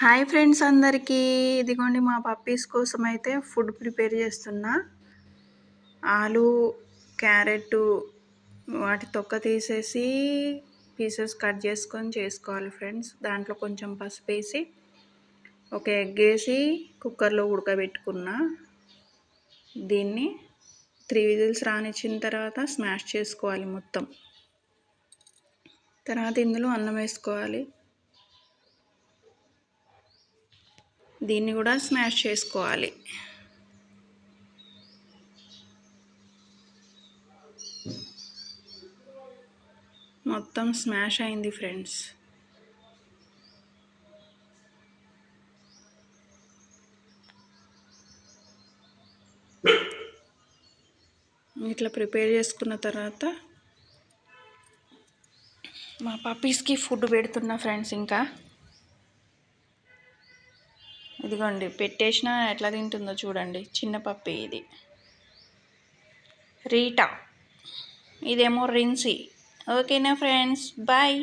Hi friends అందరికీ. ఇదిగోండి మా పప్పీస్ కోసం అయితే ఫుడ్ ప్రిపేర్ చేస్తున్నా. ఆలు, క్యారెట్టు వాటి తొక్క తీసేసి పీసెస్ కట్ చేసుకొని చేసుకోవాలి ఫ్రెండ్స్. దాంట్లో కొంచెం పసుపేసి ఒక ఎగ్ వేసి కుక్కర్లో ఉడకబెట్టుకున్నా. దీన్ని 3 విజిల్స్ రానిచ్చిన తర్వాత స్మాష్ చేసుకోవాలి మొత్తం. తర్వాత ఇందులో అన్నం వేసుకోవాలి. దీన్ని కూడా స్మాష్ చేసుకోవాలి. మొత్తం స్మాష్ అయింది ఫ్రెండ్స్. ఇట్లా ప్రిపేర్ చేసుకున్న తర్వాత మా పప్పీస్కి ఫుడ్ పెడుతున్నా ఫ్రెండ్స్. ఇంకా ఇదిగోండి పెట్టేసినా ఎట్లా తింటుందో చూడండి. చిన్న పప్పీ ఇది రీటా, ఇదేమో రిన్సీ. ఓకేనా ఫ్రెండ్స్, బాయ్.